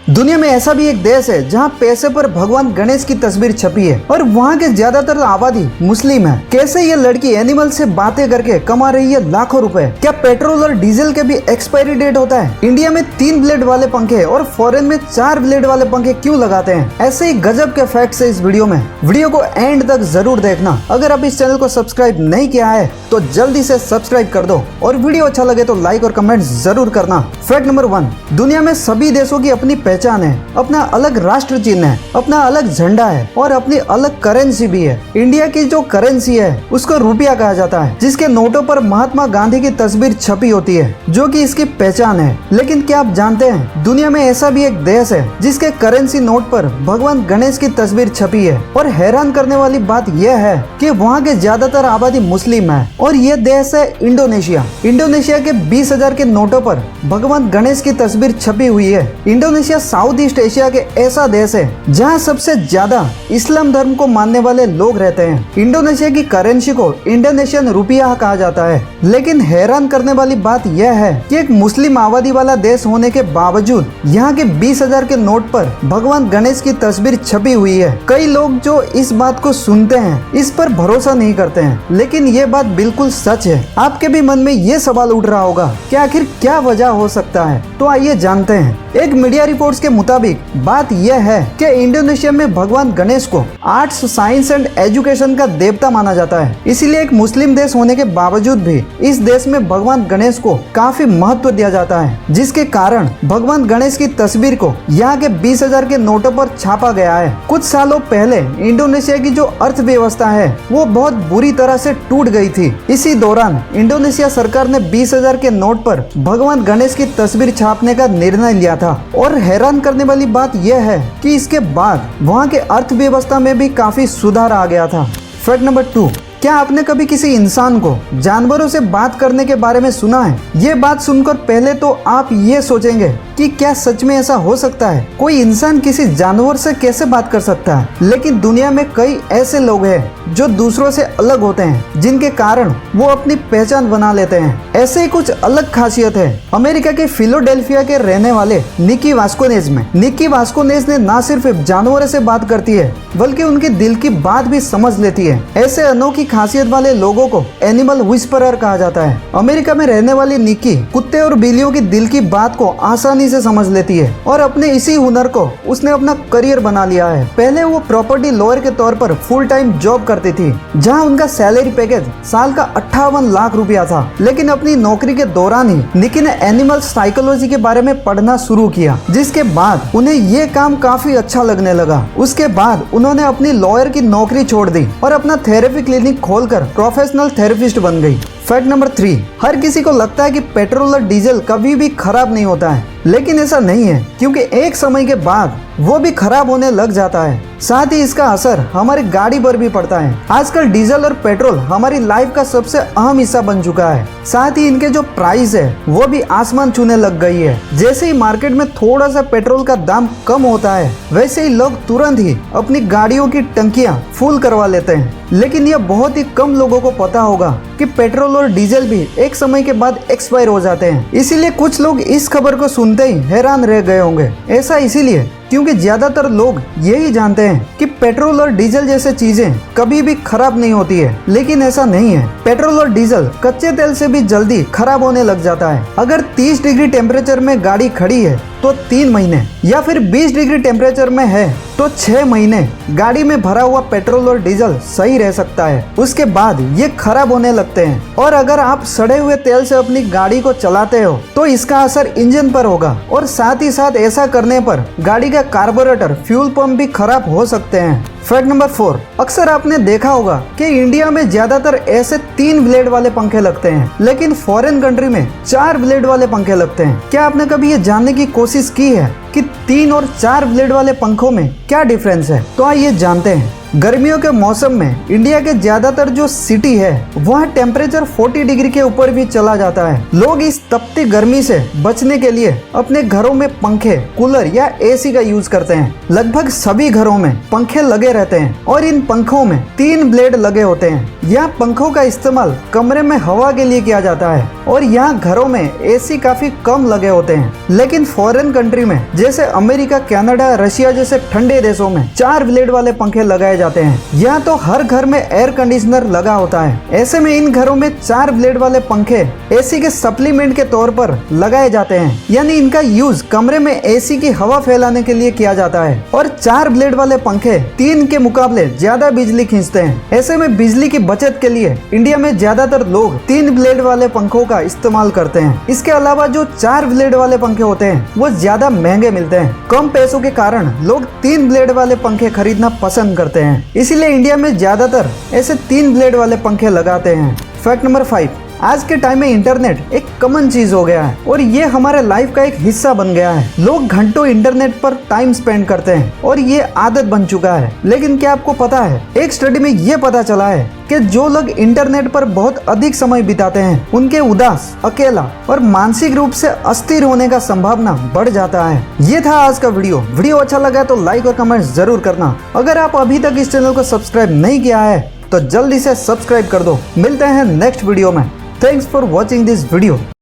दुनिया में ऐसा भी एक देश है जहाँ पैसे पर भगवान गणेश की तस्वीर छपी है और वहाँ के ज्यादातर आबादी मुस्लिम है। कैसे ये लड़की एनिमल से बातें करके कमा रही है लाखों रुपए। क्या पेट्रोल और डीजल के भी एक्सपायरी डेट होता है? इंडिया में 3 ब्लेड वाले पंखे और फॉरेन में 4 ब्लेड वाले पंखे क्यों लगाते हैं? ऐसे ही गजब के फैक्ट्स है इस वीडियो में। वीडियो को एंड तक जरूर देखना। अगर आप इस चैनल को सब्सक्राइब नहीं किया है तो जल्दी से सब्सक्राइब कर दो और वीडियो अच्छा लगे तो लाइक और कमेंट जरूर करना। फैक्ट नंबर 1, दुनिया में सभी देशों की अपनी पहचान है, अपना अलग राष्ट्र चिन्ह है, अपना अलग झंडा है और अपनी अलग करेंसी भी है। इंडिया की जो करेंसी है उसको रुपया कहा जाता है, जिसके नोटों पर महात्मा गांधी की तस्वीर छपी होती है जो कि इसकी पहचान है। लेकिन क्या आप जानते हैं दुनिया में ऐसा भी एक देश है जिसके करेंसी नोट पर भगवान गणेश की तस्वीर छपी है। और हैरान करने वाली बात यह है कि वहाँ के ज्यादातर आबादी मुस्लिम है और ये देश है इंडोनेशिया। इंडोनेशिया के 20,000 के नोटों पर भगवान गणेश की तस्वीर छपी हुई है। इंडोनेशिया साउथ ईस्ट एशिया के ऐसा देश है जहां सबसे ज्यादा इस्लाम धर्म को मानने वाले लोग रहते हैं। इंडोनेशिया की करेंसी को इंडोनेशियन रुपया कहा जाता है। लेकिन हैरान करने वाली बात यह है कि एक मुस्लिम आबादी वाला देश होने के बावजूद यहाँ के 20,000 के नोट पर भगवान गणेश की तस्वीर छपी हुई है। कई लोग जो इस बात को सुनते हैं इस पर भरोसा नहीं करते हैं, लेकिन ये बात बिल्कुल सच है। आपके भी मन में ये सवाल उठ रहा होगा कि आखिर क्या वजह हो सकता है, तो आइए जानते हैं। एक मीडिया रिपोर्ट्स के मुताबिक बात यह है कि इंडोनेशिया में भगवान गणेश को आर्ट्स, साइंस एंड एजुकेशन का देवता माना जाता है। इसीलिए एक मुस्लिम देश होने के बावजूद भी इस देश में भगवान गणेश को काफी महत्व दिया जाता है, जिसके कारण भगवान गणेश की तस्वीर को यहाँ के 20,000 के नोटों पर छापा गया है। कुछ सालों पहले इंडोनेशिया की जो अर्थव्यवस्था है वो बहुत बुरी तरह से टूट गई थी। इसी दौरान इंडोनेशिया सरकार ने 20,000 के नोट पर भगवान गणेश की तस्वीर छापने का निर्णय लिया था। और हैरान करने वाली बात यह है कि इसके बाद वहाँ के अर्थव्यवस्था में भी काफी सुधार आ गया था। फैक्ट नंबर 2, क्या आपने कभी किसी इंसान को जानवरों से बात करने के बारे में सुना है? ये बात सुनकर पहले तो आप ये सोचेंगे कि क्या सच में ऐसा हो सकता है? कोई इंसान किसी जानवर से कैसे बात कर सकता है? लेकिन दुनिया में कई ऐसे लोग हैं जो दूसरों से अलग होते हैं, जिनके कारण वो अपनी पहचान बना लेते हैं। ऐसे ही कुछ अलग खासियत है अमेरिका के फिलाडेल्फिया के रहने वाले निकी वास्कोनेज में। निकी वास्कोनेज ने न सिर्फ जानवरों से बात करती है बल्कि उनके दिल की बात भी समझ लेती है। ऐसे अनोखी खासियत वाले लोगों को एनिमल विस्परर कहा जाता है। अमेरिका में रहने वाली निकी कुत्ते और बिल्लियों की दिल की बात को आसानी से समझ लेती है और अपने इसी हुनर को उसने अपना करियर बना लिया है। पहले वो प्रॉपर्टी लॉयर के तौर पर फुल टाइम जॉब करती थी, जहां उनका सैलरी पैकेज साल का 58 लाख रुपया था। लेकिन अपनी नौकरी के दौरान ही निकी ने एनिमल साइकोलॉजी के बारे में पढ़ना शुरू किया, जिसके बाद उन्हें ये काम काफी अच्छा लगने लगा। उसके बाद उन्होंने अपनी लॉयर की नौकरी छोड़ दी और अपना थेरेपी क्लिनिक खोलकर प्रोफेशनल थेरेपिस्ट बन गई। फैक्ट नंबर 3, हर किसी को लगता है कि पेट्रोल और डीजल कभी भी खराब नहीं होता है, लेकिन ऐसा नहीं है, क्योंकि एक समय के बाद वो भी खराब होने लग जाता है। साथ ही इसका असर हमारी गाड़ी पर भी पड़ता है। आजकल डीजल और पेट्रोल हमारी लाइफ का सबसे अहम हिस्सा बन चुका है। साथ ही इनके जो प्राइस है वो भी आसमान छूने लग गई है। जैसे ही मार्केट में थोड़ा सा पेट्रोल का दाम कम होता है, वैसे ही लोग तुरंत ही अपनी गाड़ियों की टंकियां फुल करवा लेते हैं। लेकिन यह बहुत ही कम लोगों को पता होगा कि पेट्रोल और डीजल भी एक समय के बाद एक्सपायर हो जाते हैं। इसीलिए कुछ लोग इस खबर को सुनते ही हैरान रह गए होंगे। ऐसा इसीलिए क्योंकि ज्यादातर लोग यही जानते हैं कि पेट्रोल और डीजल जैसे चीजें कभी भी खराब नहीं होती है, लेकिन ऐसा नहीं है। पेट्रोल और डीजल कच्चे तेल से भी जल्दी खराब होने लग जाता है। अगर 30 डिग्री टेम्परेचर में गाड़ी खड़ी है तो 3 महीने, या फिर 20 डिग्री टेम्परेचर में है तो 6 महीने गाड़ी में भरा हुआ पेट्रोल और डीजल सही रह सकता है। उसके बाद ये खराब होने लगते हैं। और अगर आप सड़े हुए तेल से अपनी गाड़ी को चलाते हो तो इसका असर इंजन पर होगा और साथ ही साथ ऐसा करने पर गाड़ी का कार्बोरेटर, फ्यूल पंप भी खराब हो सकते हैं। फैक्ट नंबर 4, अक्सर आपने देखा होगा कि इंडिया में ज्यादातर ऐसे 3 ब्लेड वाले पंखे लगते हैं, लेकिन फॉरेन कंट्री में 4 ब्लेड वाले पंखे लगते हैं। क्या आपने कभी ये जानने की कोशिश की है कि 3 और 4 ब्लेड वाले पंखों में क्या डिफरेंस है? तो आइए जानते हैं। गर्मियों के मौसम में इंडिया के ज्यादातर जो सिटी है वहाँ टेम्परेचर 40 डिग्री के ऊपर भी चला जाता है। लोग इस तपती गर्मी से बचने के लिए अपने घरों में पंखे, कूलर या एसी का यूज करते हैं। लगभग सभी घरों में पंखे लगे रहते हैं और इन पंखों में 3 ब्लेड लगे होते हैं। यह पंखों का इस्तेमाल कमरे में हवा के लिए किया जाता है और यहाँ घरों में एसी काफी कम लगे होते हैं। लेकिन फॉरेन कंट्री में जैसे अमेरिका, कनाडा, रशिया जैसे ठंडे देशों में 4 ब्लेड वाले पंखे लगाए जाते हैं। यहाँ तो हर घर में एयर कंडीशनर लगा होता है। ऐसे में इन घरों में 4 ब्लेड वाले पंखे एसी के सप्लीमेंट के तौर पर लगाए जाते हैं, यानी इनका यूज कमरे में एसी की हवा फैलाने के लिए किया जाता है। और 4 ब्लेड वाले पंखे 3 के मुकाबले ज्यादा बिजली खींचते हैं। ऐसे में बिजली की बचत के लिए इंडिया में ज्यादातर लोग 3 ब्लेड वाले पंखों का इस्तेमाल करते हैं। इसके अलावा जो 4 ब्लेड वाले पंखे होते हैं वो ज्यादा महंगे मिलते हैं। कम पैसों के कारण लोग 3 ब्लेड वाले पंखे खरीदना पसंद करते हैं, इसीलिए इंडिया में ज्यादातर ऐसे 3 ब्लेड वाले पंखे लगाते हैं। फैक्ट नंबर 5, आज के टाइम में इंटरनेट एक कॉमन चीज हो गया है और ये हमारे लाइफ का एक हिस्सा बन गया है। लोग घंटों इंटरनेट पर टाइम स्पेंड करते हैं और ये आदत बन चुका है। लेकिन क्या आपको पता है, एक स्टडी में ये पता चला है कि जो लोग इंटरनेट पर बहुत अधिक समय बिताते हैं उनके उदास, अकेला और मानसिक रूप से अस्थिर होने का संभावना बढ़ जाता है। ये था आज का वीडियो अच्छा लगा तो लाइक और कमेंट जरूर करना। अगर आप अभी तक इस चैनल को सब्सक्राइब नहीं किया है तो जल्दी से सब्सक्राइब कर दो। मिलते हैं नेक्स्ट वीडियो में। Thanks for watching this video.